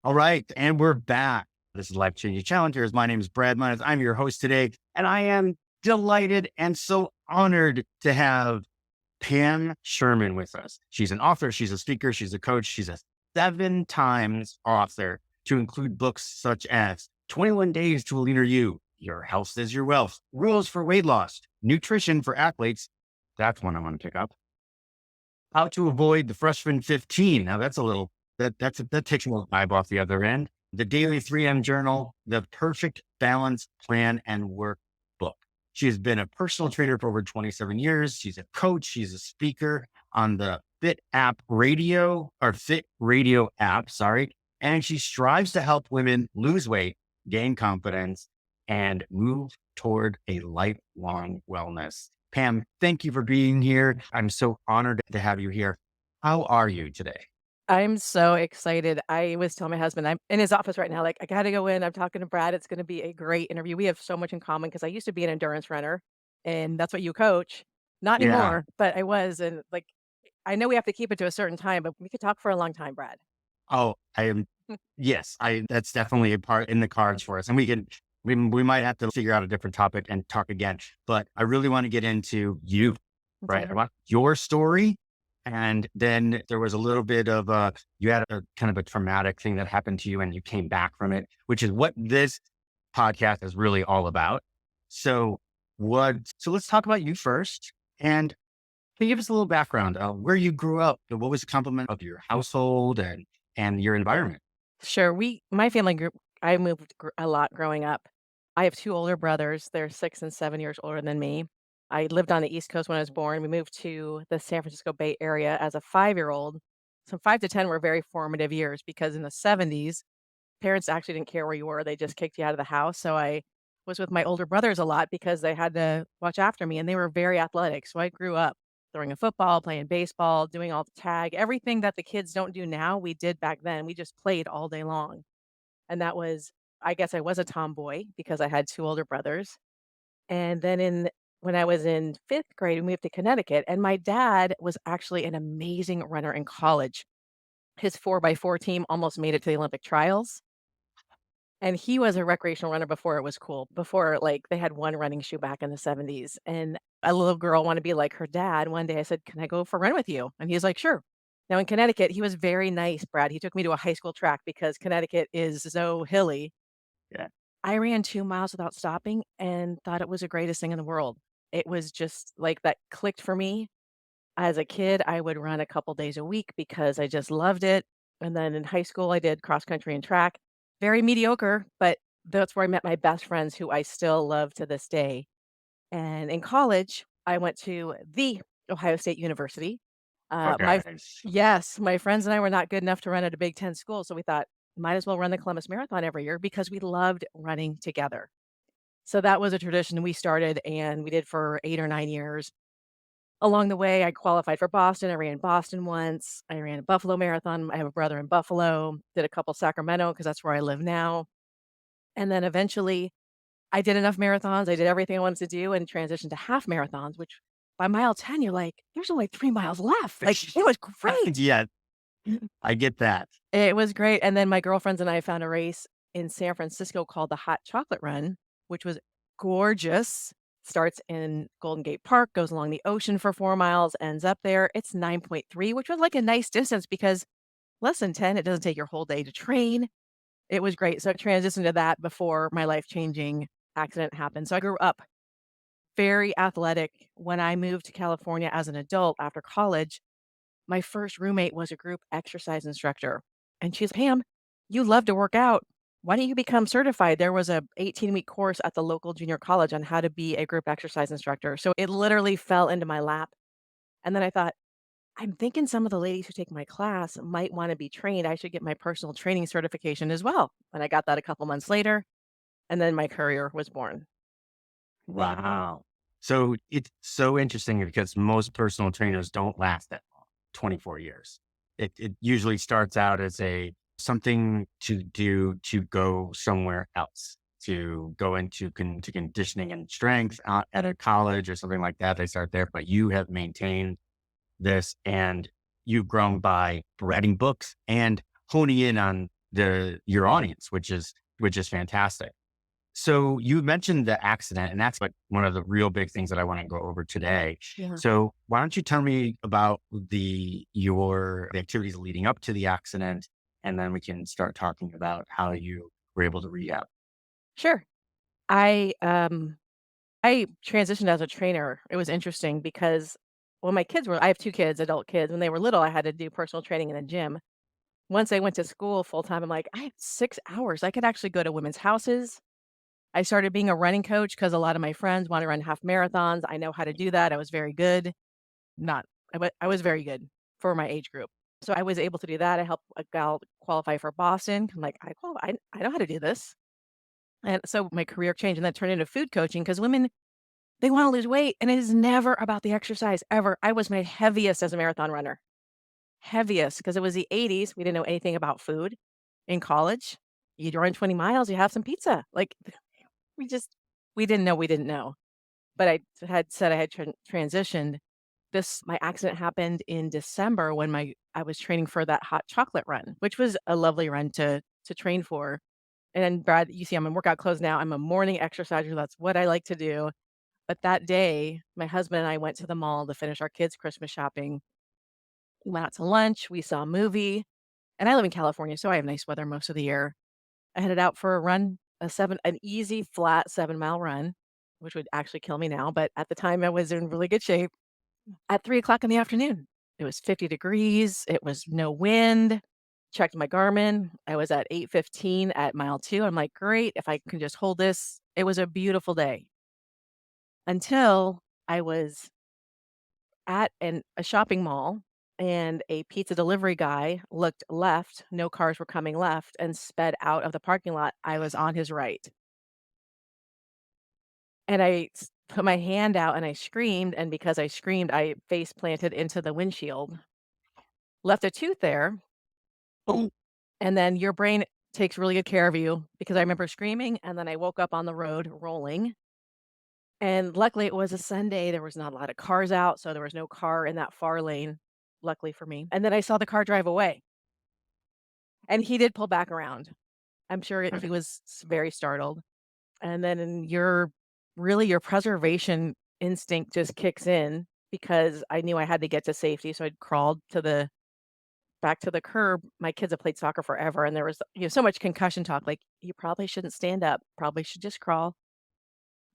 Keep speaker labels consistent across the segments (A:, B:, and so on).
A: All right. And we're back. This is Life Changing Challengers. My name is Brad Minas. I'm your host today. And I am delighted and so honored to have Pam Sherman with us. She's an author, she's a speaker, she's a coach, she's a 7 times author to include books such as 21 Days to a Leaner You, Your Health is Your Wealth, Rules for Weight Loss, Nutrition for Athletes. That's one I want to pick up. How to Avoid the Freshman 15. Now that's a little, that takes a little vibe off the other end. The Daily 3M Journal, The Perfect Balance Plan and Workbook. She has been a personal trainer for over 27 years. She's a coach. She's a speaker on the Fit Radio app, sorry. And she strives to help women lose weight, gain confidence, and move toward a lifelong wellness. Pam, thank you for being here. I'm so honored to have you here. How are you today?
B: I'm so excited. I was telling my husband, I'm in his office right now, like, I gotta go in. I'm talking to Brad. It's gonna be a great interview. We have so much in common because I used to be an endurance runner, and that's what you coach. Not
A: Yeah.
B: anymore, but I was. And like, I know we have to keep it to a certain time, but we could talk for a long time, Brad.
A: Oh, I am. Yes, that's definitely a part in the cards for us. And we might have to figure out a different topic and talk again, but I really want to get into you, right?
B: Okay.
A: I want your story. And then there was a little bit of you had a kind of a traumatic thing that happened to you and you came back from it, which is what this podcast is really all about. So so let's talk about you first. And can you give us a little background where you grew up? What was the complement of your household and your environment?
B: Sure. My family group, I moved a lot growing up. I have two older brothers. They're 6 and 7 years older than me. I lived on the East Coast when I was born. We moved to the San Francisco Bay Area as a 5-year-old. So 5 to 10 were very formative years because in the 70s, parents actually didn't care where you were. They just kicked you out of the house. So I was with my older brothers a lot because they had to watch after me and they were very athletic. So I grew up throwing a football, playing baseball, doing all the tag, everything that the kids don't do now, we did back then. We just played all day long. And that was, I guess I was a tomboy because I had two older brothers. And then when I was in 5th grade, we moved to Connecticut and my dad was actually an amazing runner in college. His 4x4 team almost made it to the Olympic trials. And he was a recreational runner before it was cool, before, like, they had one running shoe back in the '70s, and a little girl wanted to be like her dad. One day I said, "Can I go for a run with you?" And he's like, "Sure." Now in Connecticut, he was very nice, Brad. He took me to a high school track because Connecticut is so hilly.
A: Yeah.
B: I ran 2 miles without stopping and thought it was the greatest thing in the world. It was just like that clicked for me. As a kid, I would run a couple days a week because I just loved it, and then in high school, I did cross country and track. Very mediocre, but that's where I met my best friends who I still love to this day. And in college, I went to the Ohio State University. My
A: Okay.
B: Yes, my friends and I were not good enough to run at a Big Ten school, so we thought, might as well run the Columbus Marathon every year because we loved running together. So that was a tradition we started and we did for 8 or 9 years. Along the way, I qualified for Boston. I ran Boston once. I ran a Buffalo Marathon. I have a brother in Buffalo. Did a couple Sacramento because that's where I live now. And then eventually, I did enough marathons. I did everything I wanted to do and transitioned to half marathons, which by mile 10, you're like, there's only 3 miles left. Like, it was great.
A: Yeah, I get that.
B: It was great. And then my girlfriends and I found a race in San Francisco called the Hot Chocolate Run, which was gorgeous. Starts in Golden Gate Park, goes along the ocean for 4 miles, ends up there. It's 9.3, which was like a nice distance because less than 10, it doesn't take your whole day to train. It was great. So I transitioned to that before my life-changing accident happened. So I grew up very athletic. When I moved to California as an adult after college, my first roommate was a group exercise instructor. And she's, "Pam, you love to work out. Why don't you become certified?" There was a 18-week course at the local junior college on how to be a group exercise instructor. So it literally fell into my lap. And then I thought, I'm thinking some of the ladies who take my class might want to be trained. I should get my personal training certification as well. And I got that a couple months later. And then my career was born.
A: Wow. So it's so interesting because most personal trainers don't last that long, 24 years. It usually starts out as a something to do to go somewhere else, to go into to conditioning and strength at a college or something like that. They start there, but you have maintained this and you've grown by writing books and honing in on your audience, which is fantastic. So you mentioned the accident, and that's like one of the real big things that I want to go over today.
B: Yeah.
A: So why don't you tell me about the activities leading up to the accident, and then we can start talking about how you were able to rehab.
B: Sure. I transitioned as a trainer. It was interesting because when my kids were I have 2 kids, adult kids. When they were little, I had to do personal training in the gym. Once they went to school full time, I'm like, "I have 6 hours. I could actually go to women's houses." I started being a running coach because a lot of my friends wanna run half marathons. I know how to do that. I was very good. Not I was very good for my age group. So I was able to do that. I helped a gal qualify for Boston. I'm like, I know how to do this." And so my career changed and then turned into food coaching because women, they wanna lose weight, and it is never about the exercise, ever. I was my heaviest as a marathon runner. Heaviest, because it was the '80s. We didn't know anything about food. In college, you'd run 20 miles, you have some pizza. Like, we just we didn't know. But I had said I had transitioned. My accident happened in December when I was training for that hot chocolate run, which was a lovely run to train for. And then Brad, you see I'm in workout clothes now. I'm a morning exerciser. That's what I like to do. But that day, my husband and I went to the mall to finish our kids' Christmas shopping. We went out to lunch, we saw a movie, and I live in California, so I have nice weather most of the year. I headed out for a run, an easy flat 7-mile run, which would actually kill me now, but at the time I was in really good shape, at 3 o'clock in the afternoon. It was 50 degrees, it was no wind. Checked my Garmin, I was at 8:15 at mile 2. I'm like, "Great, if I can just hold this." It was a beautiful day until I was at a shopping mall, and a pizza delivery guy looked left, no cars were coming left, and sped out of the parking lot. I was on his right. And put my hand out and I screamed, and because I screamed, I face planted into the windshield, left a tooth there,
A: Oh,
B: and then your brain takes really good care of you because I remember screaming, and then I woke up on the road rolling. And luckily, it was a Sunday, there was not a lot of cars out, so there was no car in that far lane, luckily for me. And then I saw the car drive away, and he did pull back around. I'm sure he was very startled. And then your preservation instinct just kicks in because I knew I had to get to safety, so I'd crawled back to the curb. My kids have played soccer forever, and there was, so much concussion talk, like, "You probably shouldn't stand up, probably should just crawl."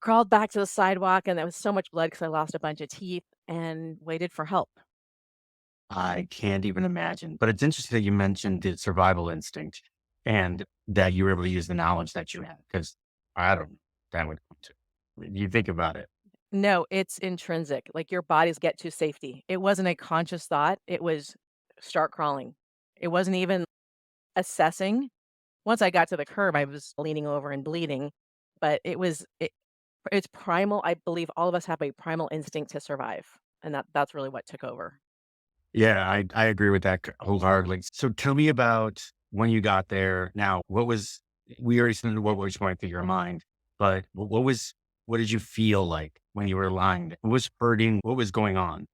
B: Crawled back to the sidewalk, and there was so much blood because I lost a bunch of teeth and waited for help.
A: I can't even imagine. But it's interesting that you mentioned the survival instinct and that you were able to use the knowledge that you had because I don't know, that would come to. You think about it.
B: No, it's intrinsic, like, your bodies get to safety. It wasn't a conscious thought, it was start crawling. It wasn't even assessing. Once I got to the curb, I was leaning over and bleeding, but it's primal. I believe all of us have a primal instinct to survive, and that's really what took over.
A: Yeah, I agree with that wholeheartedly. So tell me about when you got there. Now, we already said what was going through your mind, but what did you feel like when you were lying? What was hurting? What was going on?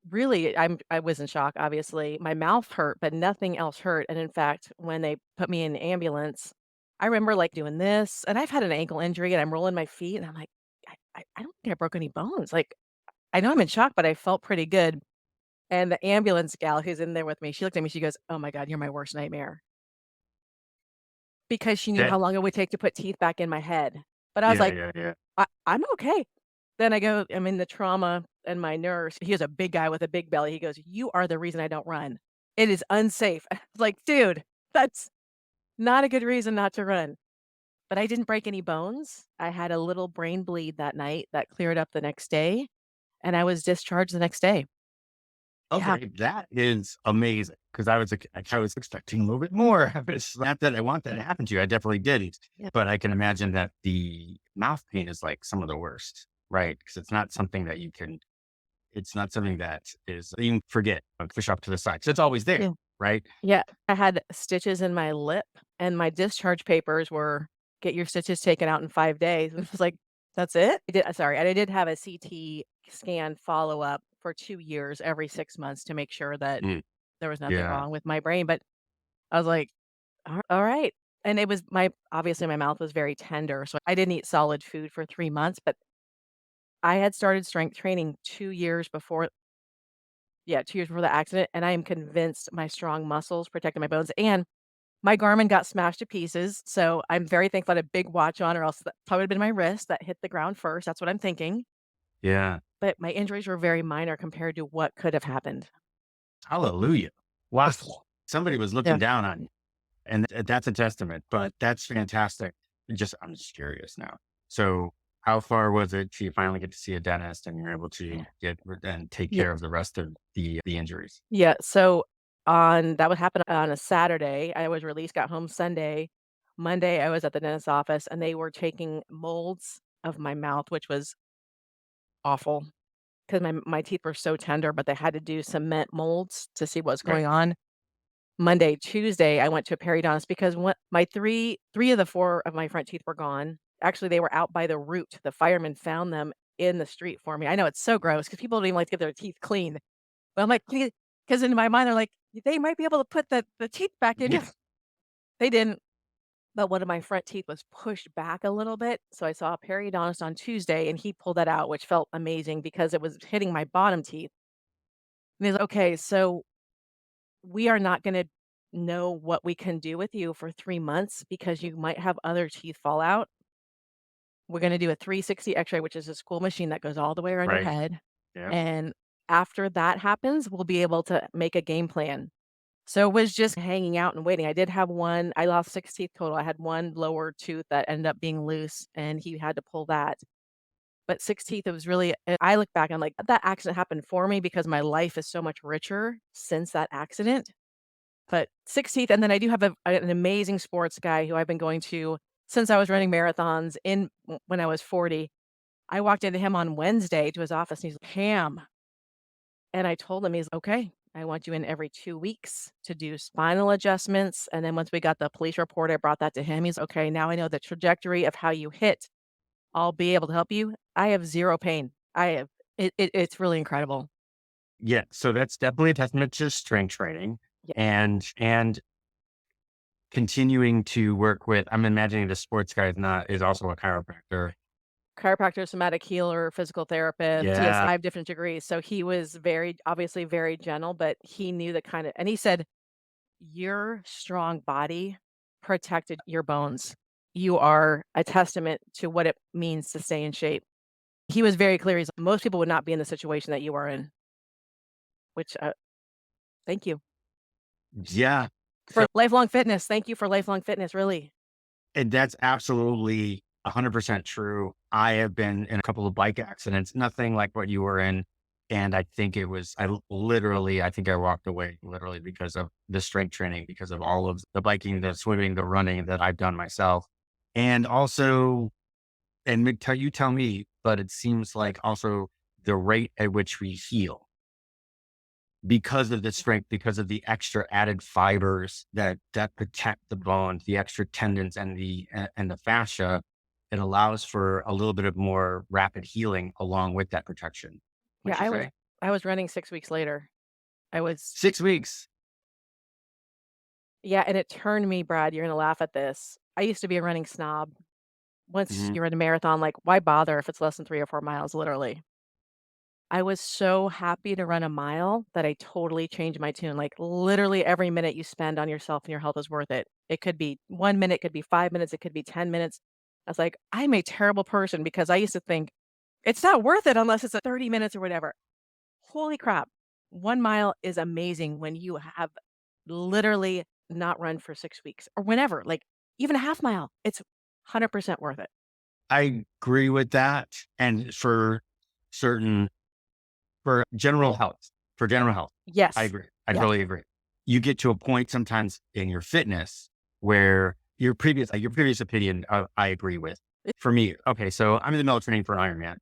B: Really, I was in shock, obviously. My mouth hurt, but nothing else hurt, and in fact, when they put me in the ambulance, I remember, like, doing this, and I've had an ankle injury, and I'm rolling my feet, and I'm like, I don't think I broke any bones." Like, I know I'm in shock, but I felt pretty good, and the ambulance gal who's in there with me, she looked at me, she goes, "Oh my god, you're my worst nightmare." Because she knew
A: That
B: how long it would take to put teeth back in my head. But I was
A: yeah,
B: like,
A: yeah, yeah.
B: I'm okay." Then I'm in the trauma, and my nurse, he was a big guy with a big belly, he goes, "You are the reason I don't run. It is unsafe." I was like, "Dude, that's not a good reason not to run." But I didn't break any bones. I had a little brain bleed that night that cleared up the next day, and I was discharged the next day. Yeah,
A: Okay, that is amazing because I was expecting a little bit more. It's not that I want that to happen to you. I definitely didn't,
B: yeah,
A: but I can imagine that the mouth pain is like some of the worst, right? Because it's not something that you can. It's not something that is you can forget, push up to the side. 'Cause it's always there,
B: yeah.
A: right?
B: Yeah, I had stitches in my lip, and my discharge papers were, "Get your stitches taken out in 5 days." And I was like, "That's it?" And I did have a CT scan follow-up for 2 years, every 6 months to make sure that
A: Mm,
B: there was nothing
A: yeah.
B: wrong with my brain, but I was like, All right. And it was obviously my mouth was very tender, so I didn't eat solid food for 3 months, but I had started strength training 2 years before, yeah, 2 years before the accident, and I am convinced my strong muscles protected my bones, and my Garmin got smashed to pieces, so I'm very thankful I had a big watch on, or else that probably would've been my wrist that hit the ground first, that's what I'm thinking,
A: Yeah.
B: but my injuries were very minor compared to what could have happened.
A: Hallelujah. Wow. Somebody was looking
B: Yeah.
A: down on you. And that's a testament, but that's fantastic. I'm just curious now. So how far was it till you finally get to see a dentist and you're able to and take
B: Yeah.
A: care of the rest of the injuries?
B: Yeah, so on that would happen on a Saturday, I was released, got home Sunday. Monday, I was at the dentist's office, and they were taking molds of my mouth, which was awful because my teeth were so tender, but they had to do cement molds to see what's
A: Right.
B: going on. Monday, Tuesday, I went to a periodontist because what my 3 of the 4 of my front teeth were gone. Actually, they were out by the root. The firemen found them in the street for me. I know it's so gross because people don't even like to get their teeth cleaned. But I'm like, because in my mind, they're like, "They might be able to put the teeth back in."
A: Yeah.
B: They didn't, but one of my front teeth was pushed back a little bit, so I saw a periodontist on Tuesday, and he pulled that out, which felt amazing because it was hitting my bottom teeth. And he's like, "Okay, so we are not gonna know what we can do with you for 3 months because you might have other teeth fall out. We're gonna do a 360 X-ray, which is a school machine that goes all the way around your
A: Right.
B: head,
A: Yeah.
B: and after that happens, we'll be able to make a game plan." So, it was just hanging out and waiting. I did have one I lost 6 teeth total. I had one lower tooth that ended up being loose, and he had to pull that. But 6 teeth, it was really I look back and I'm like, "That accident happened for me because my life is so much richer since that accident." But 6 teeth, and then I do have an amazing sports guy who I've been going to since I was running marathons when I was 40. I walked into him on Wednesday to his office, and he's like, "Pam," and I told him, he's, "Okay, I want you in every 2 weeks to do spinal adjustments," and then once we got the police report, I brought that to him. He's, "Okay, now I know the trajectory of how you hit. I'll be able to help you." I have 0 pain. I have it's really incredible.
A: Yeah. So that's definitely a testament to strength training
B: Yeah.
A: and continuing to work with, I'm imagining the sports guy is also a chiropractor.
B: Chiropractor, somatic healer, physical therapist. He has
A: Yeah.
B: 5 different degrees, so he was very obviously very gentle, but he knew the kinda and he said, "Your strong body protected your bones. You are a testament to what it means to stay in shape." He was very clear, he's like, "Most people would not be in the situation that you are in," which, thank you.
A: Yeah.
B: For
A: So
B: lifelong fitness, thank you for lifelong fitness, really.
A: and that's absolutely 100% true. I have been in a couple of bike accidents, nothing like what you were in. And I think I think I walked away literally because of the strength training, because of all of the biking, the swimming, the running that I've done myself. And also, you tell me, but it seems like also the rate at which we heal because of the strength, because of the extra added fibers that protect the bones, the extra tendons and the fascia, it allows for a little bit of more rapid healing along with that protection.
B: Yeah,
A: Would you say
B: I was running 6 weeks later. I was
A: 6 weeks?
B: Yeah, and it turned me, Brad, you're gonna laugh at this. I used to be a running snob. Once
A: Hmm.
B: you're in a marathon, like, why bother if it's less than 3 or 4 miles, literally. I was so happy to run a mile that I totally changed my tune, like, literally every minute you spend on yourself and your health is worth it. It could be 1 minute, it could be 5 minutes, it could be 10 minutes. I was like, "I'm a terrible person," because I used to think, "It's not worth it unless it's a 30 minutes or whatever." Holy crap. 1 mile is amazing when you have literally not run for 6 weeks or whenever, like, even a half mile, it's 100% worth it.
A: I agree with that. And certain for general health, I
B: Yes.
A: agree. I
B: Yes.
A: totally agree. You get to a point sometimes in your fitness where your previous opinion, I agree with. For me, okay, so I'm in the middle of training for Ironman,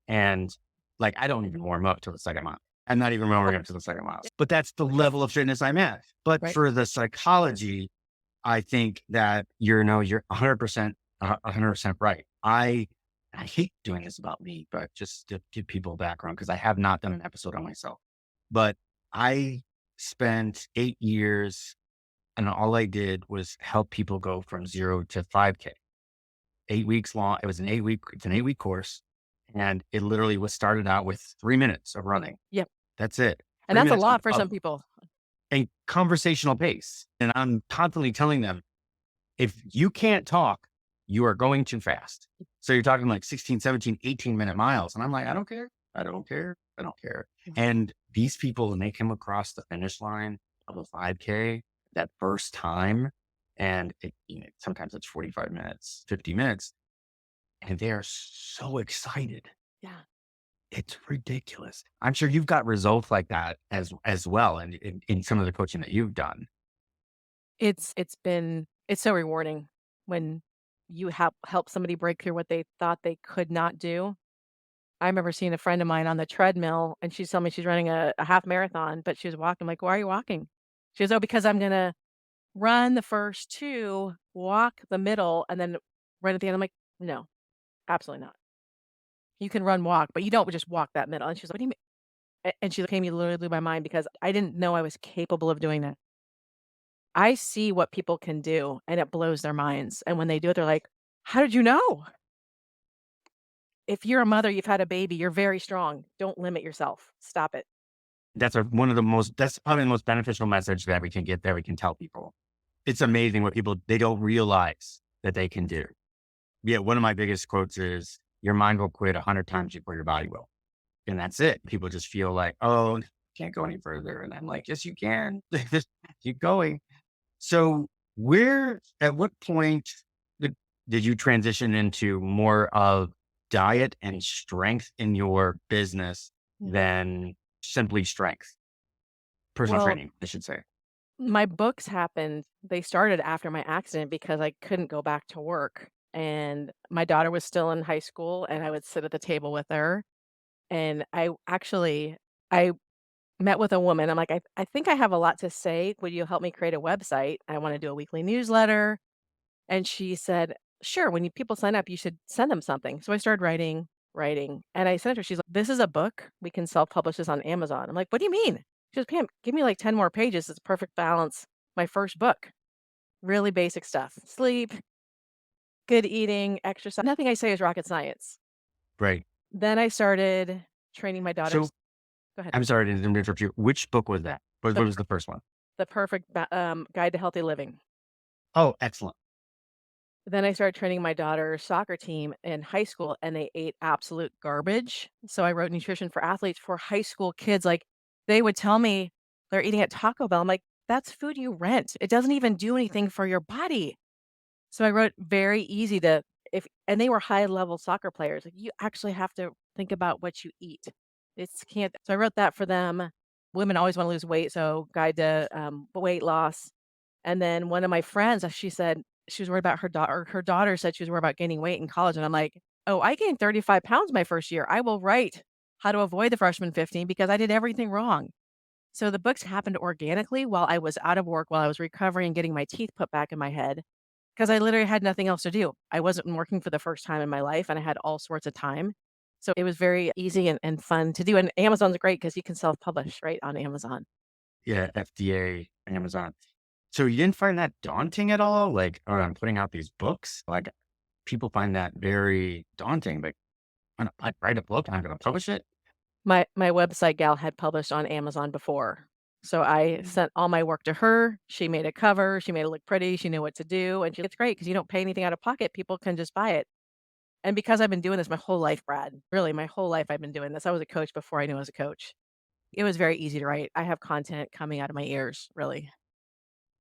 A: and like I don't even warm up to the second mile. I'm not even warming up to the second miles, but that's the level of fitness I'm at. But
B: Right?
A: for the psychology, I think that you're 100%, 100% right. I hate doing this about me, but just to give people background, because I have not done an episode on myself, but I spent 8 years And all I did was help people go from 0 to 5K, 8 weeks long. It was it's an 8 week course. And it literally was started out with 3 minutes of running.
B: Yep.
A: That's it.
B: And
A: Three
B: that's a
A: minutes
B: lot for
A: of
B: some people.
A: a conversational pace. And I'm constantly telling them, if you can't talk, you are going too fast. So you're talking like 16, 17, 18-minute miles. And I'm like, I don't care. I don't care. I don't care.
B: Mhm.
A: And these people, when they come across the finish line of a 5K that first time, and sometimes it's 45 minutes, 50 minutes, and they are so excited.
B: Yeah.
A: It's ridiculous. I'm sure you've got results like that as well in some of the coaching that you've done.
B: It's so rewarding when you help somebody break through what they thought they could not do. I remember seeing a friend of mine on the treadmill, and she's telling me she's running a half marathon, but she was walking. I'm like, "Why are you walking?" She goes, "Oh, because I'm gonna run the first 2, walk the middle, and then run at the end." I'm like, "No, absolutely not. You can run, walk, but you don't just walk that middle." And she's like, "What do you mean?" And she came me literally blew my mind because I didn't know I was capable of doing that. I see what people can do, and it blows their minds, and when they do it, they're like, "How did you know?" If you're a mother, you've had a baby, you're very strong. Don't limit yourself. Stop it.
A: That's probably the most beneficial message that we can get there. We can tell people. It's amazing what people, they don't realize that they can do. Yeah. One of my biggest quotes is, your mind will quit 100 times before your body will. And that's it. People just feel like, oh, can't go any further. And I'm like, yes, you can. Just keep going. So at what point did, did you transition into more of diet and strength in your business
B: Yeah.
A: than simply strength? Personal
B: Well,
A: training, I should say.
B: my books happened they started after my accident because I couldn't go back to work, and my daughter was still in high school, and I would sit at the table with her, and I met with a woman. I'm like, "I think I have a lot to say. Would you help me create a website? I wanna do a weekly newsletter." And she said, "Sure, when people sign up, you should send them something." So I started writing, and I sent her. She's like, "This is a book. We can self-publish this on Amazon." I'm like, "What do you mean?" She goes, "Pam, give me like 10 more pages. It's a perfect balance." My first book, really basic stuff. Sleep, good eating, exercise. Nothing I say is rocket science.
A: Right.
B: Then I started training my daughters.
A: So
B: Go ahead.
A: I'm sorry to interrupt you. Which book was that? What
B: The
A: was
B: per-
A: the first one?
B: the perfect guide to healthy living.
A: Oh, excellent.
B: Then I started training my daughter's soccer team in high school, and they ate absolute garbage. So I wrote nutrition for athletes for high school kids. Like, they would tell me they're eating at Taco Bell. I'm like, that's food you rent. It doesn't even do anything for your body. So I wrote very easy to if and they were high level soccer players. Like, you actually have to think about what you eat. It's can't so I wrote that for them. Women always want to lose weight, so guide to weight loss. And then one of my friends, she said she was worried about her daughter. Her daughter said she was worried about gaining weight in college. And I'm like, oh, I gained 35 pounds my first year. I will write how to avoid the freshman 15 because I did everything wrong. So the books happened organically while I was out of work, while I was recovering and getting my teeth put back in my head because I literally had nothing else to do. I wasn't working for the first time in my life and I had all sorts of time. So it was very easy and fun to do. And Amazon's great because you can self publish right on Amazon.
A: Yeah, FDA, Amazon. So you didn't find that daunting at all? Like, oh, I'm putting out these books. Like, people find that very daunting. Like, I write a book and I'm going to publish it.
B: My website gal had published on Amazon before. So I sent all my work to her. She made a cover, she made it look pretty, she knew what to do, and it's great because you don't pay anything out of pocket, people can just buy it. And because I've been doing this my whole life, Brad, really my whole life I've been doing this. I was a coach before I knew I was a coach. It was very easy to write. I have content coming out of my ears, really.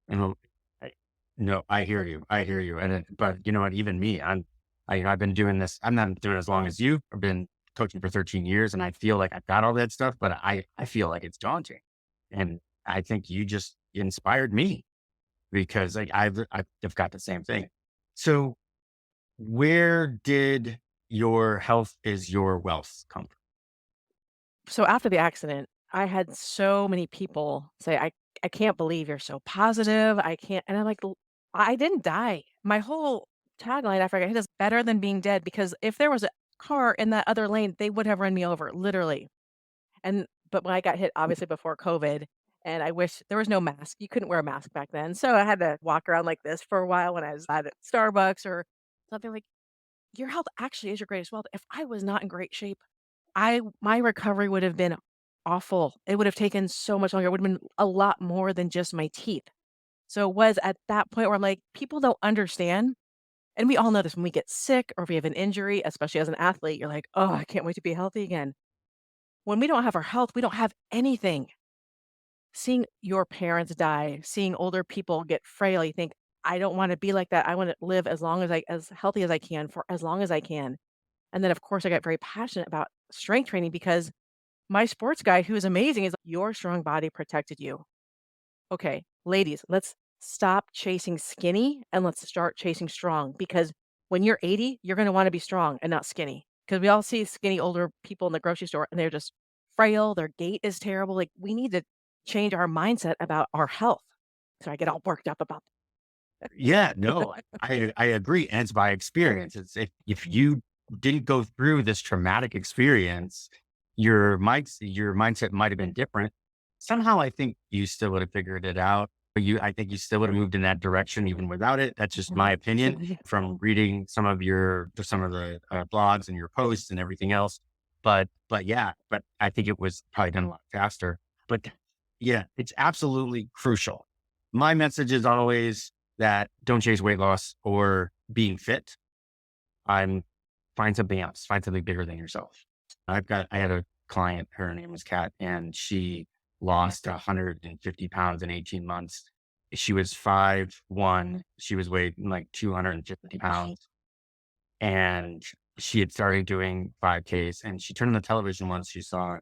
A: You know, I, no, I hear you. I hear you. But you know what? Even me, I've been doing this. I'm not doing it as long as you. I've been coaching for 13 years, and I feel like I've got all that stuff, but I feel like it's daunting. And I think you just inspired me because like I've got the same thing. So where did your health is your wealth come from?
B: So after the accident, I had so many people say, I can't believe you're so positive. I can't." And I'm like, I didn't die." My whole tagline after I got hit is better than being dead because if there was a car in that other lane, they would have run me over, literally. But when I got hit, obviously before COVID, And I wish there was no mask. You couldn't wear a mask back then. So I had to walk around like this for a while when I was at Starbucks or something like your health actually is your greatest wealth. If I was not in great shape, my recovery would have been awful. It would have taken so much longer. It would have been a lot more than just my teeth. So it was at that point where I'm like, people don't understand. And we all know this when we get sick or if we have an injury, especially as an athlete, you're like, oh, I can't wait to be healthy again. When we don't have our health, we don't have anything. Seeing your parents die, seeing older people get frail, you think, I don't want to be like that. I want to live as healthy as I can for as long as I can. And then of course I got very passionate about strength training because my sports guy who is amazing is like, your strong body protected you. Okay, ladies, let's stop chasing skinny and let's start chasing strong because when you're 80, you're going to want to be strong and not skinny. Because we all see skinny older people in the grocery store and they're just frail, their gait is terrible. Like we need to change our mindset about our health. So I get all worked up about
A: Yeah, no, I agree. And it's by experience. It's if you didn't go through this traumatic experience, your mindset might have been different. Somehow I think you still would have figured it out. But I think you still would have moved in that direction even without it. That's just my opinion
B: that.
A: from reading some of the blogs and your posts and everything else. But yeah, but I think it was probably done a lot faster. But yeah, it's absolutely crucial. My message is always that don't chase weight loss or being fit. I'm find something else, find something bigger than yourself. I had a client, her name was Kat, and she lost 150 pounds in 18 months. She was 5'1". She was weighing like 250
B: Wow.
A: pounds. And she had started doing 5Ks and she turned on the television once. She saw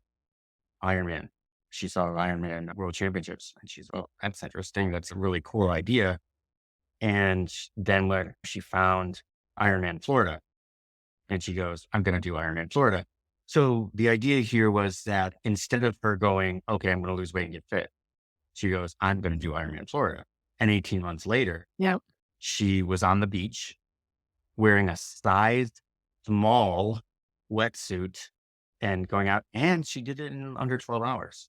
A: Ironman. She saw Ironman World Championships and she's, oh, that's interesting. That's a really cool idea. And then when she found Ironman Florida, and she goes, I'm going to do Ironman Florida. So the idea here was that instead of her going, okay, I'm going to lose weight and get fit, she goes, I'm going to do Ironman Florida. And 18 months later,
B: Yeah.
A: she was on the beach wearing a sized small wetsuit and going out, and she did it in under 12 hours,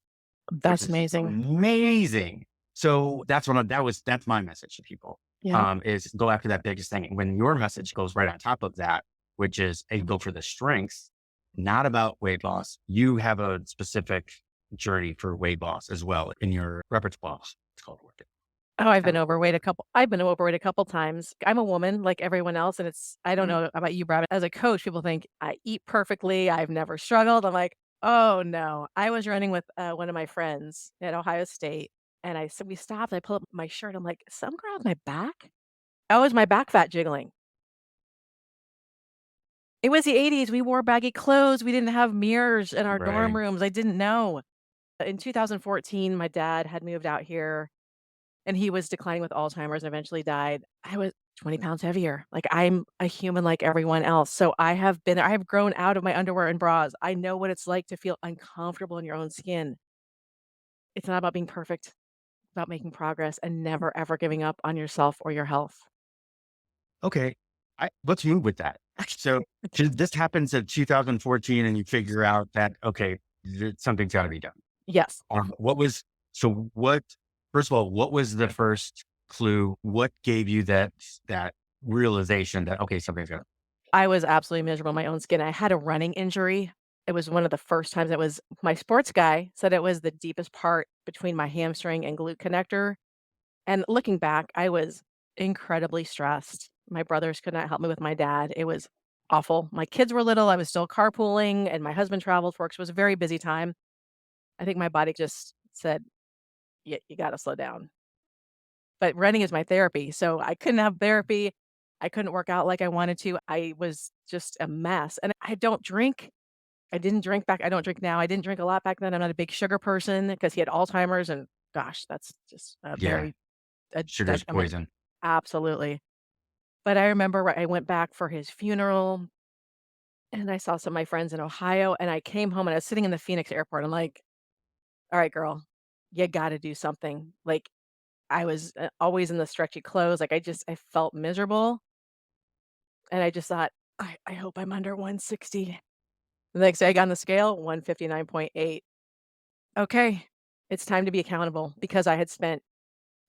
A: which
B: That's
A: is
B: amazing.
A: amazing. So that's my message to people,
B: Yeah.
A: is go after that biggest thing. And when your message goes right on top of that, which is, hey, go for the strengths, not about weight loss. You have a specific journey for weight loss as well in your repertoire. It's called work.
B: Oh, I've been overweight a couple times. I'm a woman like everyone else, and I don't
A: Mhm.
B: know about you, Brad, but as a coach, people think I eat perfectly, I've never struggled. I'm like, "Oh, no." I was running with, one of my friends at Ohio State, and we stopped, I pulled up my shirt, I'm like, "Something wrong with my back?" Oh, it was my back fat jiggling. It was the '80s, we wore baggy clothes, we didn't have mirrors in our dorm
A: Right.
B: rooms, I didn't know. In 2014, my dad had moved out here and he was declining with Alzheimer's and eventually died. I was 20 pounds heavier. Like, I'm a human like everyone else. So I have grown out of my underwear and bras. I know what it's like to feel uncomfortable in your own skin. It's not about being perfect, it's about making progress and never ever giving up on yourself or your health.
A: Okay. Let's move with that. So this happens in 2014 and you figure out that, okay, something's got to be done.
B: Yes,
A: What was, so what, first of all, what was the first clue? What gave you that realization that, okay, something's got to,
B: I was absolutely miserable in my own skin. I had a running injury. It was one of the first times it was my sports guy said it was the deepest part between my hamstring and glute connector. And looking back, I was incredibly stressed. My brothers could not help me with my dad. It was awful. My kids were little. I was still carpooling, and my husband traveled for work. So it was a very busy time. I think my body just said, you got to slow down. But running is my therapy. So I couldn't have therapy. I couldn't work out like I wanted to. I was just a mess. And I don't drink. I didn't drink back. I don't drink now. I didn't drink a lot back then. I'm not a big sugar person because he had Alzheimer's. And gosh, that's just a
A: yeah,
B: very, a
A: sugar's
B: detriment.
A: poison.
B: Absolutely. But I remember I went back for his funeral, and I saw some of my friends in Ohio, and I came home, and I was sitting in the Phoenix airport. I'm like, "All right, girl, you gotta do something." Like, I was, always in the stretchy clothes, like, I felt miserable, and I just thought, "I hope I'm under 160." The next day I got on the scale, 159.8. Okay, It's time to be accountable because I had spent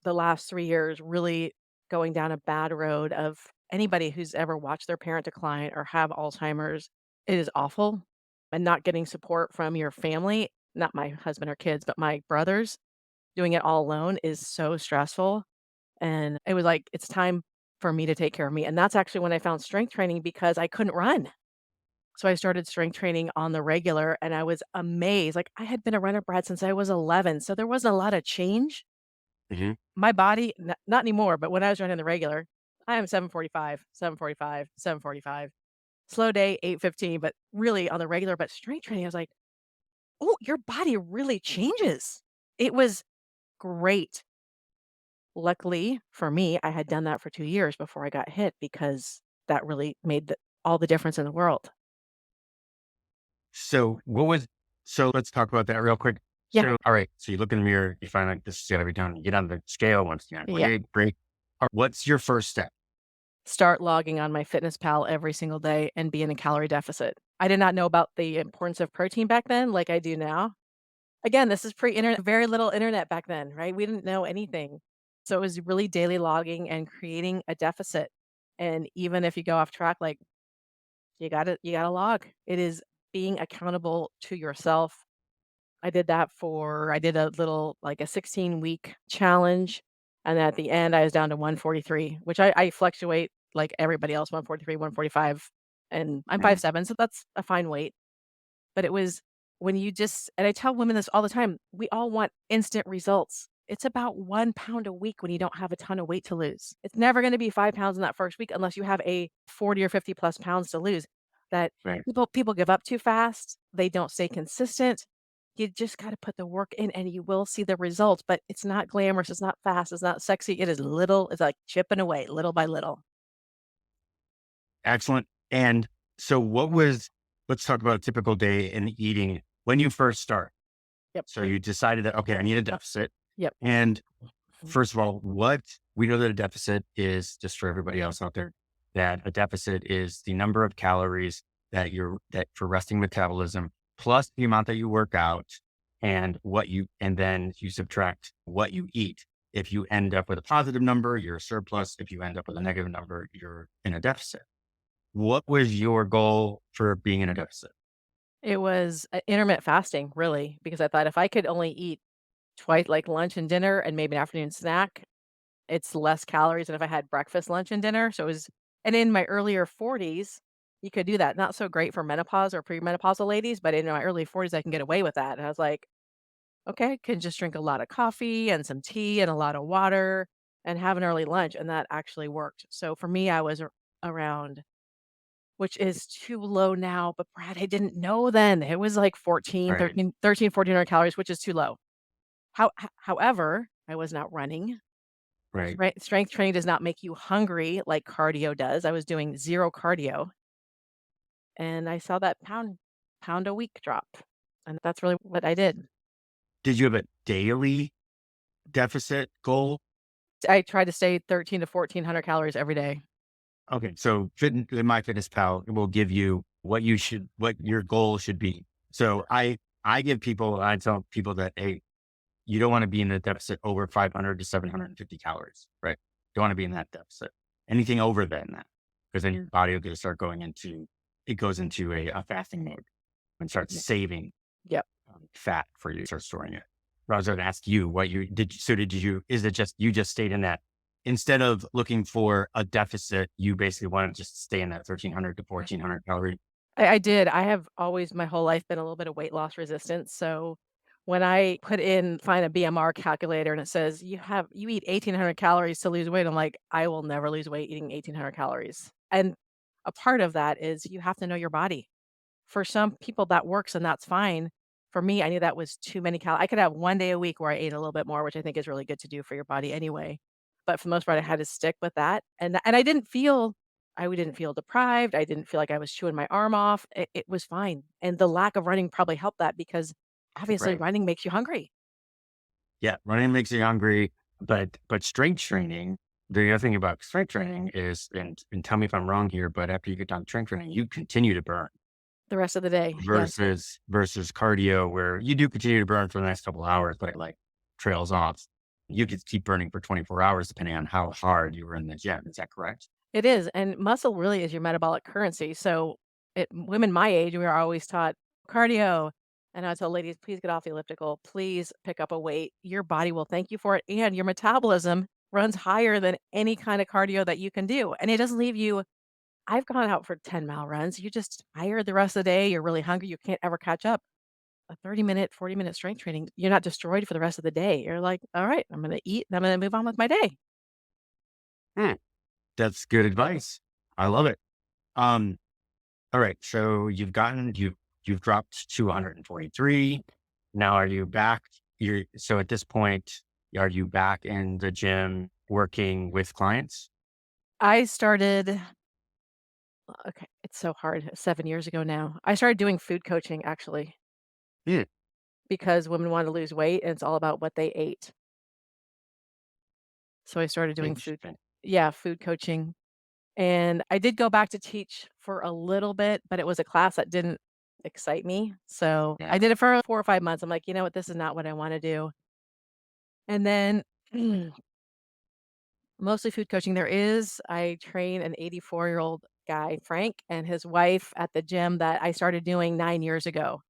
B: the last 3 years really going down a bad road of anybody who's ever watched their parent decline or have Alzheimer's, it is awful, and not getting support from your family, not my husband or kids, but my brothers, doing it all alone is so stressful, and it was like, it's time for me to take care of me, and that's actually when I found strength training because I couldn't run. So I started strength training on the regular, and I was amazed, like, I had been a runner, Brad, since I was 11, so there wasn't a lot of change.
A: Hmm.
B: My body not anymore, but when I was running the regular, I am 7:45, 7:45, 7:45. Slow day, 8:15, but really on the regular, but strength training, I was like, "Oh, your body really changes." It was great. Luckily for me, I had done that for 2 years before I got hit because that really made all the difference in the world.
A: So what was, so let's talk about that real quick.
B: Yeah,
A: So, all right. So you look in the mirror, you find like this is gotta be done. You get on the scale once again.
B: yeah.
A: Okay, great. What's your first step?
B: Start logging on MyFitnessPal every single day and be in a calorie deficit. I did not know about the importance of protein back then like I do now. Again, this is pre-internet, very little internet back then, right? We didn't know anything. So it was really daily logging and creating a deficit. And even if you go off track, like you gotta log. It is being accountable to yourself. I did a little like a 16-week challenge. And at the end I was down to 143, which I fluctuate like everybody else, 143, 145. And I'm
A: Mhm.
B: 5'7", so that's a fine weight. But it was when you just and I tell women this all the time, we all want instant results. It's about 1 pound a week when you don't have a ton of weight to lose. It's never gonna be 5 pounds in that first week unless you have a 40 or 50 plus pounds to lose that
A: Right.
B: people give up too fast. They don't stay consistent. You just gotta put the work in and you will see the results, but it's not glamorous, it's not fast, it's not sexy. It is little, it's like chipping away little by little.
A: Excellent. And so let's talk about a typical day in eating when you first start.
B: Yep,
A: So you decided that, okay, I need a deficit.
B: yep.
A: And first of all, what we know that a deficit is, just for everybody else out there, that a deficit is the number of calories that for resting metabolism plus the amount that you work out and then you subtract what you eat. If you end up with a positive number, you're a surplus. If you end up with a negative number, you're in a deficit. What was your goal for being in a deficit?
B: It was, intermittent fasting, really, because I thought if I could only eat twice, like lunch and dinner and maybe an afternoon snack, it's less calories than if I had breakfast, lunch, and dinner, so it was and in my earlier 40s, you could do that. Not so great for menopause or premenopausal ladies, but in my early 40s, I can get away with that, and I was like, "Okay, I can just drink a lot of coffee and some tea and a lot of water and have an early lunch," and that actually worked. So for me, I was around which is too low now, but Brad, I didn't know then. It was like
A: Right.
B: 1,400 calories, which is too low. However, I was not running.
A: Right.
B: Strength training does not make you hungry like cardio does. I was doing 0 cardio, and I saw that pound a week drop, and that's really what I did.
A: Did you have a daily deficit goal?
B: I tried to stay 13 to 1,400 calories every day.
A: Okay. So in MyFitnessPal, it will give you what your goal should be. So I tell people that, hey, you don't want to be in a deficit over 500 to 750 calories, right? Don't want to be in that deficit. Anything over than that, because then your body will get to start it goes into a fasting mode and starts
B: Yeah.
A: saving
B: Yep.
A: fat for you, start storing it. But I was going to ask you what you did. So is it just, you just stayed in that instead of looking for a deficit, you basically want to just stay in that 1300 to 1400 calorie?
B: I did. I have always my whole life been a little bit of weight loss resistance, so when I find a BMR calculator and it says, you eat 1,800 calories to lose weight," I'm like, "I will never lose weight eating 1,800 calories." And a part of that is you have to know your body. For some people, that works and that's fine. For me, I knew that was too many I could have 1 day a week where I ate a little bit more, which I think is really good to do for your body anyway. But for the most part, I had to stick with that, and I didn't feel deprived, I didn't feel like I was chewing my arm off, it was fine, and the lack of running probably helped that because obviously
A: Right.
B: running makes you hungry.
A: Yeah. Running makes you hungry, but strength training, the other thing about strength training is, and tell me if I'm wrong here, but after you get done strength training, you continue to burn.
B: The rest of the day, yes.
A: versus cardio where you do continue to burn for the next couple of hours, but it like trails off. You could keep burning for 24 hours depending on how hard you were in the gym. Is that correct?
B: It is, and muscle really is your metabolic currency, so women my age, we are always taught cardio, and I tell ladies, "Please get off the elliptical, please pick up a weight, your body will thank you for it, and your metabolism runs higher than any kind of cardio that you can do, and it doesn't leave you." I've gone out for 10-mile runs, you're just tired the rest of the day, you're really hungry, you can't ever catch up. A 30-minute, 40-minute strength training, you're not destroyed for the rest of the day, you're like, "Alright, I'm gonna eat, and I'm gonna move on with my day."
A: Hmm, that's good advice. I love it. Um, all right. So you've dropped to 143. Now are you back? So at this point, are you back in the gym working with clients?
B: I started okay, it's so hard, 7 years ago now. I started doing food coaching actually
A: Yeah.
B: because women wanna lose weight and it's all about what they ate. So I started doing
A: Interesting.
B: food coaching, and I did go back to teach for a little bit, but it was a class that didn't excite me. So I
A: Yeah.
B: did it for 4 or 5 months. I'm like, "You know what? This is not what I wanna do." And then mostly food coaching. I train an 84-year-old guy, Frank, and his wife at the gym that I started doing 9 years ago.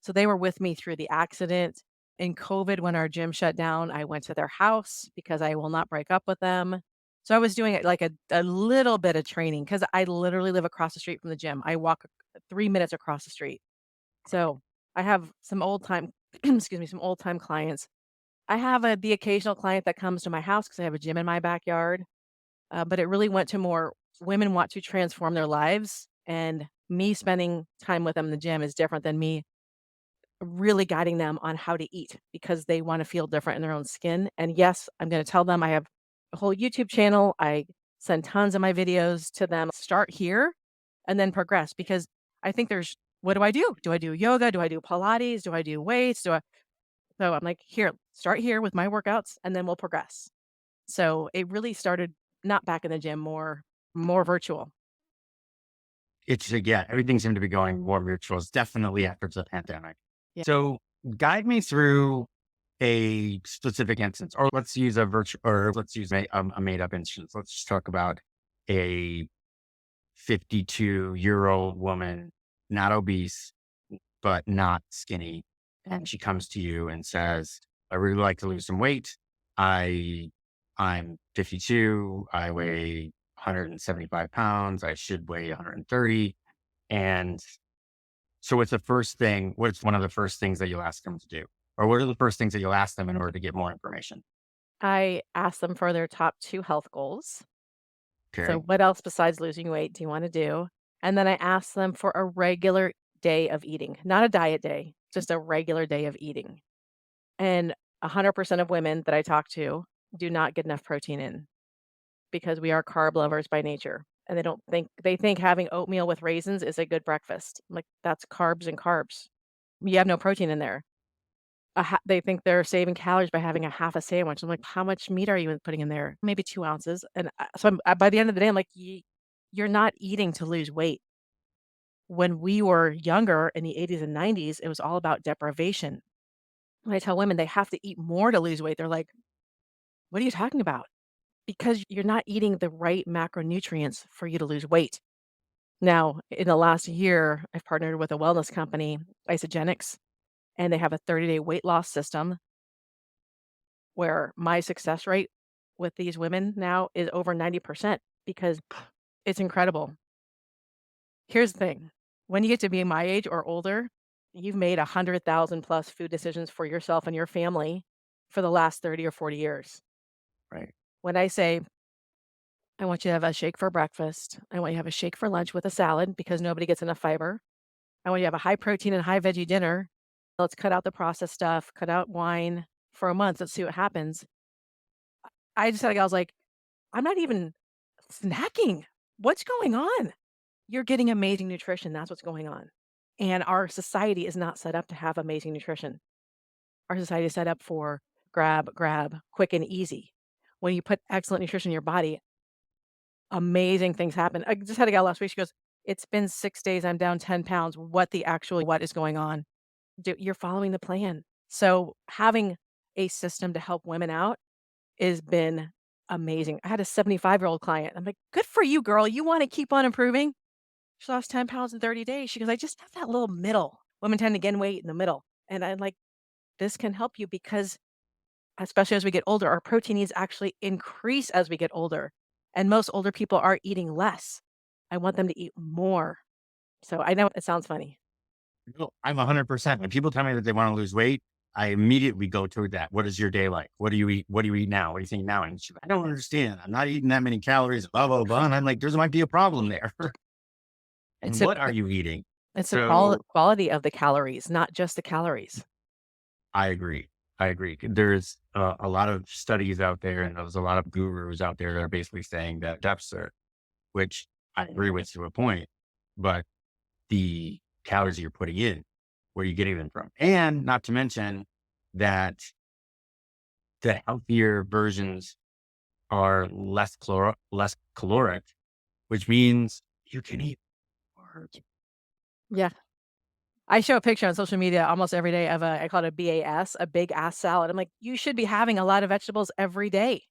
B: So they were with me through the accident. In COVID, when our gym shut down, I went to their house because I will not break up with them. So I was doing it like a little bit of training because I literally live across the street from the gym. I walk 3 minutes across the street. So I have some old time, excuse me, some old time clients. I have the occasional client that comes to my house because I have a gym in my backyard. But it really went to more women want to transform their lives. And me spending time with them in the gym is different than me really guiding them on how to eat because they wanna feel different in their own skin, and yes, I'm gonna tell them I have a whole YouTube channel, I send tons of my videos to them, start here and then progress because I think there's what do I do? Do I do yoga? Do I do Pilates? Do I do weights? Do I so I'm like, "Here, start here with my workouts and then we'll progress." So, it really started not back in the gym, more virtual.
A: Yeah, everything seemed to be going more virtual, definitely after the pandemic.
B: Yeah.
A: So guide me through a specific instance, or let's use a made up instance. Let's just talk about a 52-year-old woman, not obese, but not skinny. And she comes to you and says, I really like to lose some weight. I, I'm 52. I weigh 175 pounds. I should weigh 130. And so what's one of the first things that you'll ask them to do? Or what are the first things that you'll ask them in order to get more information?
B: I asked them for their top 2 health goals. So,
A: Okay.
B: what else besides losing weight do you wanna do? And then I asked them for a regular day of eating, not a diet day, just a regular day of eating. And 100% of women that I talk to do not get enough protein in because we are carb lovers by nature. And they think having oatmeal with raisins is a good breakfast. I'm like, that's carbs and carbs. You have no protein in there. They think they're saving calories by having a half a sandwich. I'm like, "How much meat are you putting in there?" "Maybe 2 ounces." And, by the end of the day, I'm like, You're not eating to lose weight." When we were younger in the '80s and '90s, it was all about deprivation. When I tell women they have to eat more to lose weight, they're like, "What are you talking about?" Because you're not eating the right macronutrients for you to lose weight. Now, in the last year, I've partnered with a wellness company, Isagenix, and they have a 30-day weight loss system where my success rate with these women now is over 90% because it's incredible. Here's the thing. When you get to be my age or older, you've made 100,000 plus food decisions for yourself and your family for the last 30 or 40 years.
A: Right.
B: When I say, I want you to have a shake for breakfast, I want you to have a shake for lunch with a salad because nobody gets enough fiber. I want you to have a high protein and high veggie dinner. Let's cut out the processed stuff, cut out wine for a month. Let's see what happens. I just had I was like, I'm not even snacking. What's going on? You're getting amazing nutrition. That's what's going on. And our society is not set up to have amazing nutrition. Our society is set up for grab, grab, quick and easy. When you put excellent nutrition in your body, amazing things happen. I just had a gal last week. She goes, It's been 6 days, I'm down 10 pounds. What is going on? You're following the plan. So having a system to help women out has been amazing. I had a 75-year-old client. I'm like, "Good for you, girl. You wanna keep on improving?" She lost 10 pounds in 30 days. She goes, "I just have that little middle." Women tend to gain weight in the middle. And I'm like, "This can help you because especially as we get older, our protein needs actually increase as we get older. And most older people are eating less. I want them to eat more." So I know it sounds funny.
A: No, I'm 100%. When people tell me that they want to lose weight, I immediately go toward that. What is your day like? What do you eat? What do you eat now? What do you think now? And she's like, I don't understand. I'm not eating that many calories, blah, blah, blah. And I'm like, there's might be a problem there.
B: It's a
A: What are you eating?
B: it's the
A: So
B: quality of the calories, not just the calories.
A: I agree. I agree. There's a lot of studies out there, and there's a lot of gurus out there that are basically saying that deficit, which I agree with to a point, but the calories that you're putting in, where are you getting them from? And not to mention that the healthier versions are less caloric, which means you can eat more.
B: Yeah. I show a picture on social media almost every day of I call it a BAS, a big ass salad. I'm like, "You should be having a lot of vegetables every day."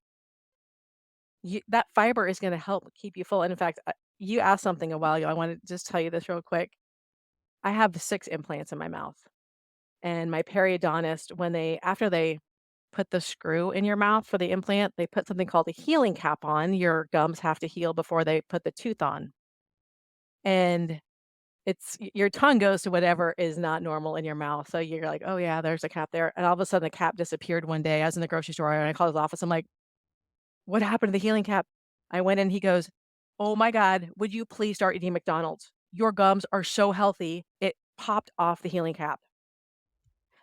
B: That fiber is gonna help keep you full, and in fact, you asked something a while ago, I wanna just tell you this real quick. I have 6 implants in my mouth, and my periodontist, when they after they put the screw in your mouth for the implant, they put something called a healing cap on. Your gums have to heal before they put the tooth on, and your tongue goes to whatever is not normal in your mouth, so you're like, "Oh, yeah, there's a cap there," and all of a sudden, the cap disappeared one day. I was in the grocery store, and I called his office, I'm like, "What happened to the healing cap?" I went in, he goes, "Oh my god, would you please start eating McDonald's? Your gums are so healthy, it popped off the healing cap."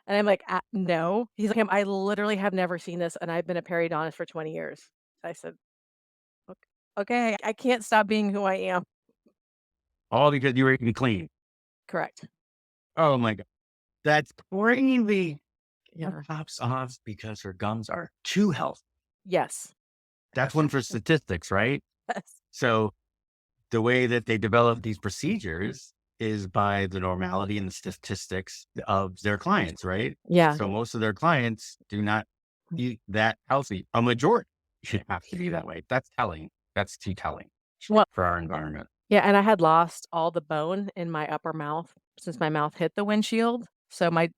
B: And I'm like, no." He's like, I literally have never seen this, and I've been a periodontist for 20 years." I said, "Ok okay, I can't stop being who I am."
A: All because you were eating clean.
B: Correct.
A: Oh my God. That's crazy. It
B: Yeah.
A: pops off because her gums are too healthy.
B: Yes.
A: That's one for statistics, right?
B: Yes.
A: So the way that they develop these procedures is by the normality and the statistics of their clients, right?
B: Yeah.
A: So most of their clients do not eat that healthy. A majority should have to be that way. That's telling. That's too telling
B: Well,
A: for our environment.
B: yeah, and I had lost all the bone in my upper mouth since my mouth hit the windshield, so my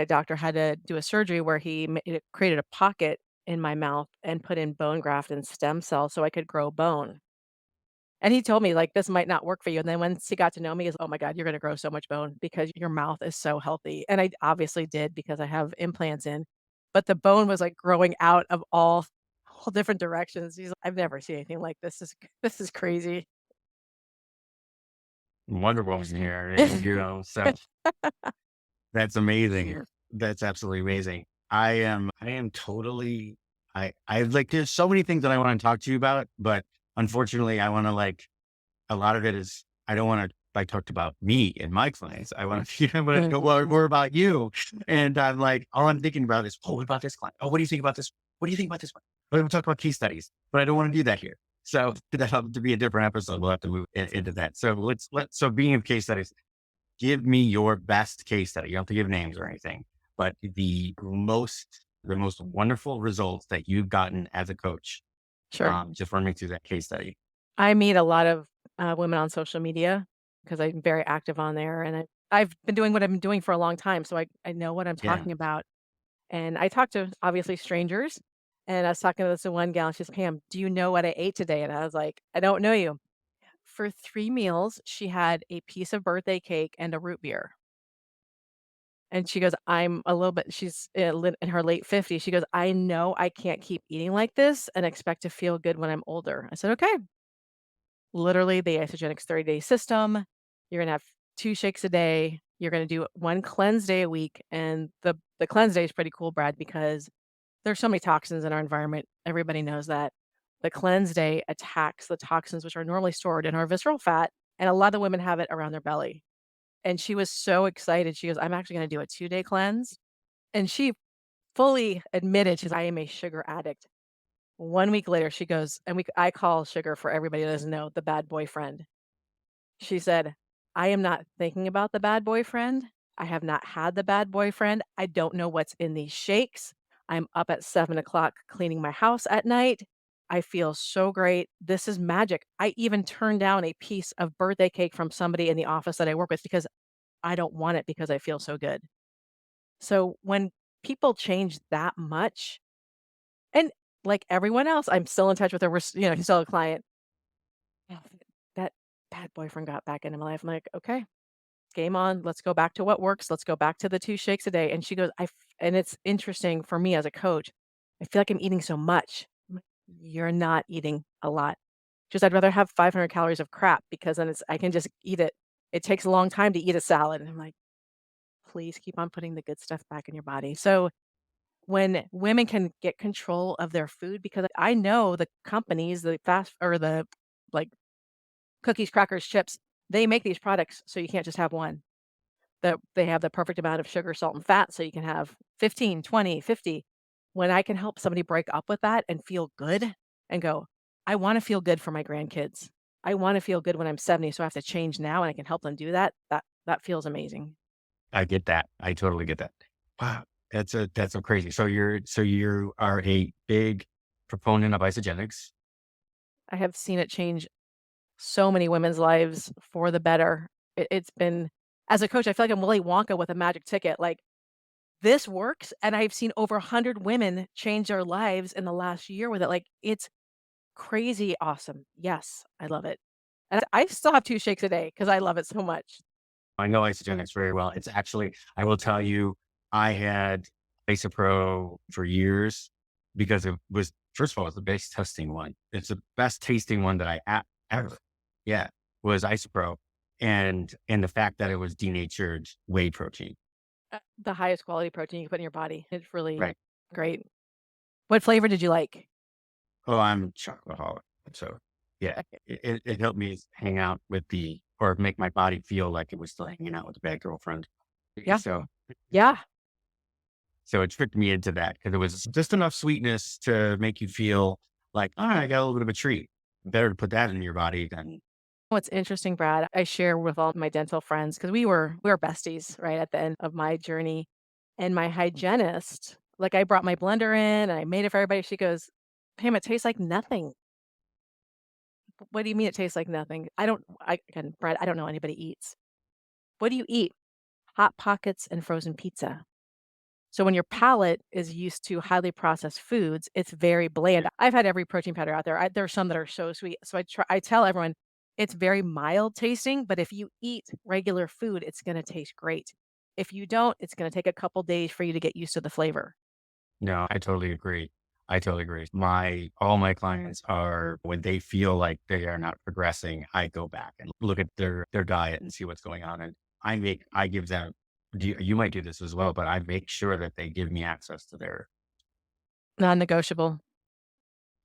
B: doctor had to do a surgery where he created a pocket in my mouth and put in bone graft and stem cells so I could grow bone. And he told me, like, "This might not work for you," and then once he got to know me, he's, "Oh my god, you're gonna grow so much bone because your mouth is so healthy," and I obviously did because I have implants in, but the bone was, like, growing out of all different directions. He's like, "I've never seen anything like this. This is crazy."
A: Wonderful in here, so that's amazing. That's absolutely amazing. I am totally, I like, there's so many things that I want to talk to you about, but unfortunately I want to like, a lot of it is, I don't want to like talk about me and my clients. I want to, I want to
B: Mm.
A: know more about you. And I'm like, all I'm thinking about is, oh, what about this client? Oh, what do you think about this? What do you think about this one? We'll talk about case studies, but I don't want to do that here. So that'll have to be a different episode. We'll have to move into that. So so being of case studies, give me your best case study. You don't have to give names or anything, but the most wonderful results that you've gotten as a coach.
B: Sure.
A: Just run me through that case study.
B: I meet a lot of, women on social media because 'cause I'm very active on there, and I've been doing what I've been doing for a long time, so I know what I'm
A: Yeah.
B: talking about. And I talk to, obviously, strangers, and I was talking to this one gal, she's, "Pam, do you know what I ate today?" And I was like, "I don't know you." For 3 meals, she had a piece of birthday cake and a root beer. And she goes, "I'm a little bit," she's, in her late 50s, she goes, "I know I can't keep eating like this and expect to feel good when I'm older." I said, "Okay." Literally, the Isagenix 30-day system, you're gonna have 2 shakes a day, you're gonna do 1 cleanse day a week, and the cleanse day is pretty cool, Brad, because there's so many toxins in our environment, everybody knows that. The cleanse day attacks the toxins which are normally stored in our visceral fat, and a lot of women have it around their belly. And she was so excited, she goes, "I'm actually gonna do a 2-day cleanse," and she fully admitted, she's, "I am a sugar addict." 1 week later, she goes, and I call sugar, for everybody that doesn't know, the bad boyfriend. She said, "I am not thinking about the bad boyfriend. I have not had the bad boyfriend. I don't know what's in these shakes. I'm up at 7 o'clock cleaning my house at night. I feel so great. This is magic." I even turned down a piece of birthday cake from somebody in the office that I work with because I don't want it because I feel so good. So when people change that much, and like everyone else, I'm still in touch with her. He's still a client. "Oh, that bad boyfriend got back into my life." I'm like, "Okay, game on. Let's go back to what works. Let's go back to the 2 shakes a day." And she goes, and it's interesting for me as a coach, I feel like I'm eating so much. I'm like, "You're not eating a lot." Just I'd rather have 500 calories of crap because then I can just eat it. It takes a long time to eat a salad. And I'm like, "Please keep on putting the good stuff back in your body." So when women can get control of their food, because I know the companies, the fast or the like cookies, crackers, chips, they make these products so you can't just have one. That they have the perfect amount of sugar, salt, and fat so you can have 15, 20, 50. When I can help somebody break up with that and feel good and go, "I wanna feel good for my grandkids. I wanna feel good when I'm 70, so I have to change now and I can help them do that." That feels amazing.
A: I get that. I totally get that. Wow. That's so crazy. So you are a big proponent of Isagenix.
B: I have seen it change so many women's lives for the better. It's been as a coach, I feel like I'm Willy Wonka with a magic ticket, like, this works, and I've seen over 100 women change their lives in the last year with it, like, it's crazy awesome. Yes, I love it. And I still have 2 shakes a day because I love it so much.
A: I know Isagenix very well. It's actually, I will tell you, I had Isopro for years because it was, first of all, it's the best testing one. It's the best tasting one that ever, yeah, was Isopro. And the fact that it was denatured whey protein.
B: The highest quality protein you can put in your body. It's really
A: Right.
B: great. What flavor did you like?
A: Oh, I'm chocoholic. So yeah,
B: Okay.
A: it helped me hang out with or make my body feel like it was still hanging out with the bad girlfriend.
B: Yeah.
A: So
B: Yeah.
A: So it tricked me into that because it was just enough sweetness to make you feel like, all right, I got a little bit of a treat. Better to put that in your body than
B: What's interesting, Brad, I share with all my dental friends because we were besties, right, at the end of my journey, and my hygienist, like, I brought my blender in, and I made it for everybody, she goes, "Pam, it tastes like nothing." "What do you mean it tastes like nothing?" Again, Brad, I don't know anybody eats. "What do you eat?" "Hot Pockets and frozen pizza." So when your palate is used to highly processed foods, it's very bland. I've had every protein powder out there. There are some that are so sweet. So I tell everyone it's very mild tasting, but if you eat regular food, it's going to taste great. If you don't, it's going to take a couple days for you to get used to the flavor.
A: no, I totally agree. I totally agree. All my clients are when they feel like they are not progressing, I go back and look at their diet and see what's going on. And I give them, you might do this as well, but I make sure that they give me access to their,
B: Non-negotiable.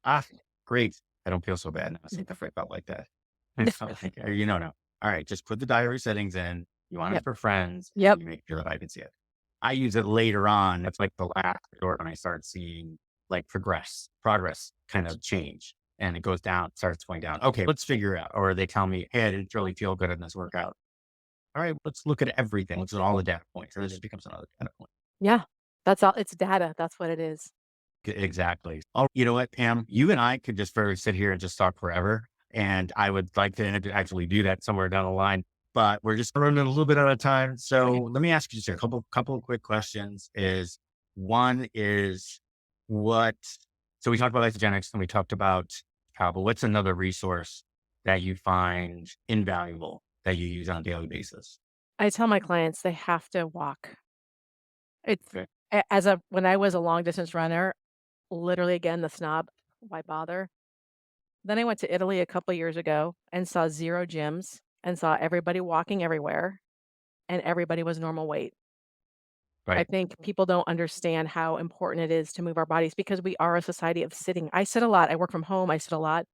A: ah, great. I don't feel so bad now. See, if I felt like that. I felt like, no. All right, just put the diary settings in. You want it
B: Yep.
A: for friends, and
B: Yep.
A: you make sure that I can see it. I use it later on. That's like the last resort when I start seeing like progress kind of change. And it goes down, starts going down. Okay, let's figure out. Or they tell me, hey, I didn't really feel good in this workout. All right, let's look at everything. Let's look at all the data points. And it just becomes another data point.
B: Yeah. That's all. It's data. That's what it is.
A: Exactly. Oh, you know what, Pam? You and I could just very sit here and just talk forever. And I would like to actually do that somewhere down the line, but we're just running a little bit out of time. So
B: Okay.
A: let me ask you just a couple of quick questions. One is what, so we talked about Isagenix and we talked about how, but what's another resource that you find invaluable that you use on a daily basis?
B: I tell my clients they have to walk. It's
A: Okay.
B: when I was a long distance runner, literally again, the snob, why bother? Then I went to Italy a couple years ago and saw 0 gyms and saw everybody walking everywhere, and everybody was normal weight. I
A: Right.
B: think people don't understand how important it is to move our bodies because we are a society of sitting. I sit a lot. I work from home. I sit a lot,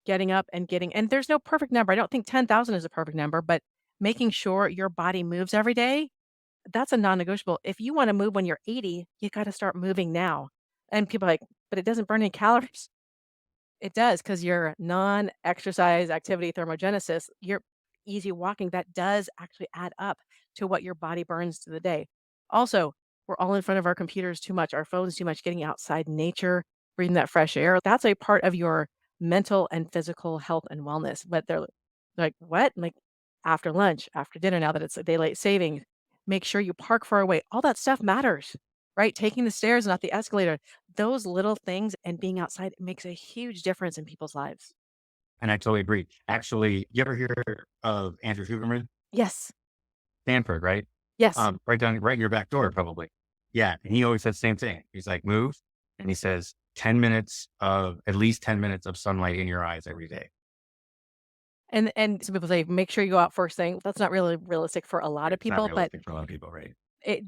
B: getting up and and there's no perfect number. I don't think 10,000 is a perfect number, but making sure your body moves every day, that's a non-negotiable. If you want to move when you're 80, you got to start moving now. And people are like, but it doesn't burn any calories. It does because your non-exercise activity thermogenesis, easy walking, that does actually add up to what your body burns through the day. Also, we're all in front of our computers too much, our phones too much, getting outside in nature, breathing that fresh air. That's a part of your mental and physical health and wellness. But they're like, what? I'm like, after lunch, after dinner, now that it's a daylight savings, make sure you park far away. All that stuff matters, right? Taking the stairs, not the escalator. Those little things and being outside makes a huge difference in people's lives.
A: And I totally agree. Actually, you ever hear of Andrew Huberman?
B: Yes.
A: Stanford, right?
B: Yes.
A: Right in your back door, probably. Yeah. And he always says the same thing. He's like, move. And he says, 10 minutes of at least 10 minutes of sunlight in your eyes every day.
B: And some people say, make sure you go out first thing. That's not really realistic for a lot of
A: It's not
B: people, but
A: realistic for a lot of people, right?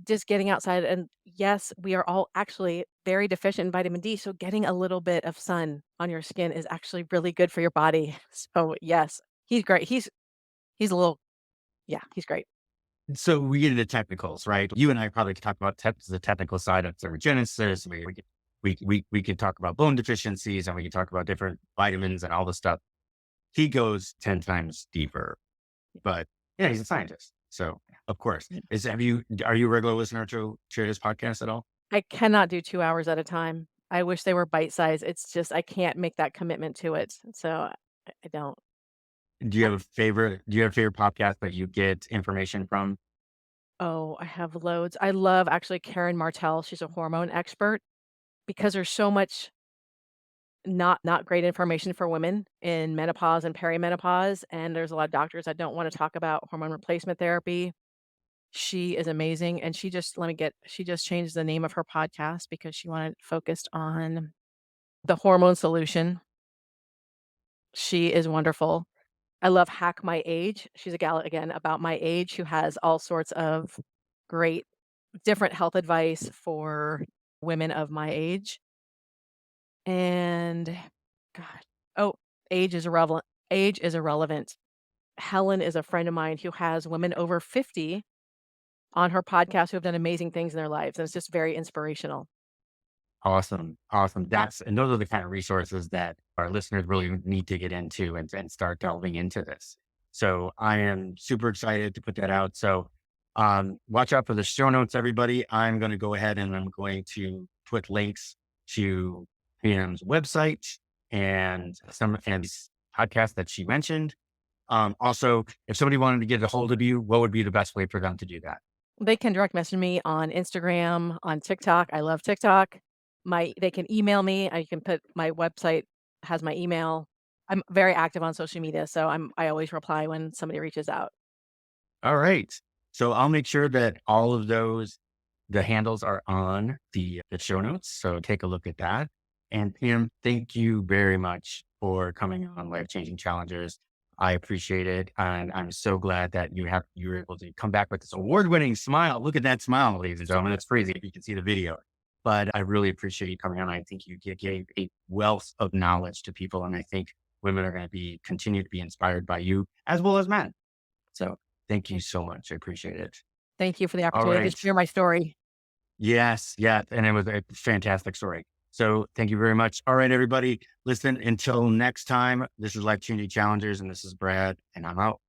B: just getting outside, and yes, we are all actually very deficient in vitamin D, so getting a little bit of sun on your skin is actually really good for your body. So, yes, he's great. He's a little yeah, he's great.
A: So we get into technicals, right? You and I probably could talk about the technical side of thermogenesis. We could talk about bone deficiencies, and we can talk about different vitamins and all this stuff. He goes 10 times deeper, but yeah, he's a scientist. So of course, are you a regular listener to his podcast at all?
B: I cannot do 2 hours at a time. I wish they were bite size. It's just I can't make that commitment to it, so I don't. Uh,
A: Do you have a favorite podcast that you get information from?
B: oh, I have loads. I love actually Karen Martell. She's a hormone expert because there's so much not great information for women in menopause and perimenopause, and there's a lot of doctors that don't wanna talk about hormone replacement therapy. She is amazing, and she just changed the name of her podcast because she wanted focused on the hormone solution. She is wonderful. I love Hack My Age. She's a gal, again, about my age who has all sorts of great different health advice for women of my age. And God, oh, age is irrelevant. Age is irrelevant. Helen is a friend of mine who has women over 50 on her podcast who have done amazing things in their lives, and it's just very inspirational.
A: Awesome. Awesome. And those are the kind of resources that our listeners really need to get into and start delving into this. So I am super excited to put that out. So watch out for the show notes, everybody. I'm going to go ahead and I'm going to put links to Pam's website and and these podcasts that she mentioned. Also, if somebody wanted to get a hold of you, what would be the best way for them to do that?
B: They can direct message me on Instagram, on TikTok. I love TikTok. They can email me. I can put my website has my email. I'm very active on social media, so I always reply when somebody reaches out.
A: All right. So I'll make sure that all of the handles are on the show notes. So take a look at that. And Pam, thank you very much for coming on Life Changing Challengers. I appreciate it. And I'm so glad that you were able to come back with this award-winning smile. Look at that smile, ladies and gentlemen. It's crazy if you can see the video. But I really appreciate you coming on. I think you gave a wealth of knowledge to people. And I think women are going to continue to be inspired by you as well as men. So thank you so much. I appreciate it.
B: Thank you for the
A: All
B: opportunity to
A: right.
B: share my story.
A: Yes. Yeah. And it was a fantastic story. So thank you very much. All right, everybody. Listen, until next time, this is Life Changing Challengers and this is Brad, and I'm out.